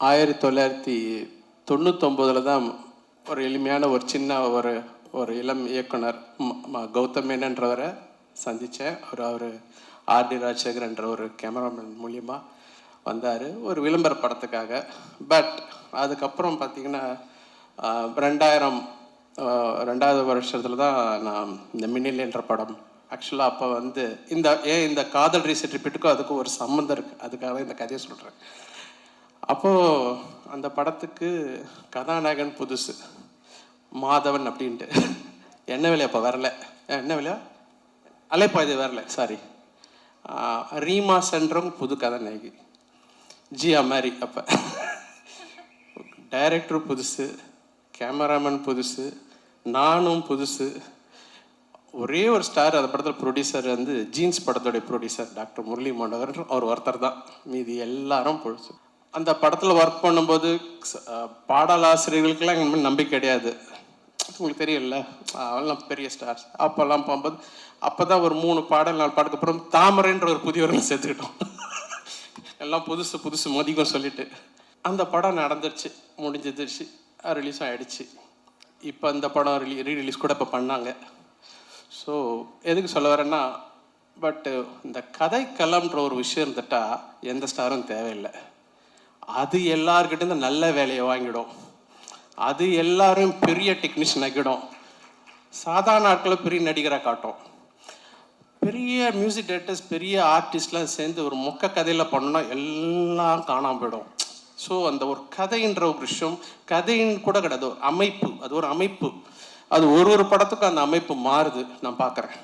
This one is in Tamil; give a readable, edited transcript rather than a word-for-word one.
1999 தான் ஒரு எளிமையான ஒரு சின்ன ஒரு இளம் இயக்குனர் கௌதம் மேனன்றவரை சந்தித்தேன். அவர் ஆர்டி ராஜசேகர்ன்ற ஒரு கேமராமேன் மூலியமாக வந்தார் ஒரு விளம்பர படத்துக்காக. பட் அதுக்கப்புறம் பார்த்திங்கன்னா 2000 வருஷத்தில் தான் நான் இந்த மின்னில் என்ற படம் ஆக்சுவலாக அப்போ வந்து இந்த காதல் ரீசெட் ரிப்பீட்டுக்கும் அதுக்கும் ஒரு சம்மந்தம் இருக்குது. அதுக்காக தான் இந்த கதையை சொல்கிறேன். அப்போது அந்த படத்துக்கு கதாநாயகன் புதுசு மாதவன் அப்படின்ட்டு என்ன வேலையா அப்போ வரல, என்ன வேலையா அலைப்பாய்து வரல, சாரி ரீமா சென்றம் புது கதாநாயகி ஜியா மாதிரி. அப்போ டைரக்டர் புதுசு, கேமராமேன் புதுசு, நானும் புதுசு. ஒரே ஒரு ஸ்டார் அந்த படத்தில் ப்ரொடியூசர் வந்து ஜீன்ஸ் படத்தோடைய ப்ரொடியூசர் டாக்டர் முரளி மண்டவர், அவர் ஒருத்தர் தான், மீதி எல்லாரும் புதுசு. அந்த படத்தில் ஒர்க் பண்ணும்போது பாடலாசிரியர்களுக்கெல்லாம் எங்கள் நம்பிக்கை கிடையாது. உங்களுக்கு தெரியல, அவெல்லாம் பெரிய ஸ்டார்ஸ். அப்போல்லாம் போகும்போது அப்போ தான் ஒரு 3 பாடல் 4 பாட்டுக்கு அப்புறம் தாமரைன்ற ஒரு புதியவர்களை சேர்த்துக்கிட்டோம். எல்லாம் புதுசு புதுசு மதிக்கும் சொல்லிட்டு அந்த படம் நடந்துருச்சு, முடிஞ்சிருச்சு, ரிலீஸும் ஆகிடுச்சு. இப்போ இந்த படம் ரீரிலீஸ் கூட இப்போ பண்ணாங்க. ஸோ எதுக்கு சொல்ல வரேன்னா, பட்டு இந்த கதைக்களம்ன்ற ஒரு விஷயம் இருந்துட்டா எந்த ஸ்டாரும் தேவையில்லை. அது எல்லார்கிட்டேருந்து நல்ல வேலையை வாங்கிடும், அது எல்லாரும் பெரிய டெக்னீஷியன் ஆக்கிடும், சாதாரண ஆட்களை பெரிய நடிகராக காட்டும். பெரிய மியூசிக் டைரக்டர்ஸ் பெரிய ஆர்டிஸ்ட்லாம் சேர்ந்து ஒரு மொக்க கதையில் பண்ணோன்னா எல்லாம் காணாமல் போயிடும். ஸோ அந்த ஒரு கதைன்ற ஒரு விஷயம், கதைன்னு கூட கிடையாது, ஒரு அமைப்பு, அது ஒரு அமைப்பு. அது ஒரு படத்துக்கும் அந்த அமைப்பு மாறுது, நான் பார்க்குறேன்.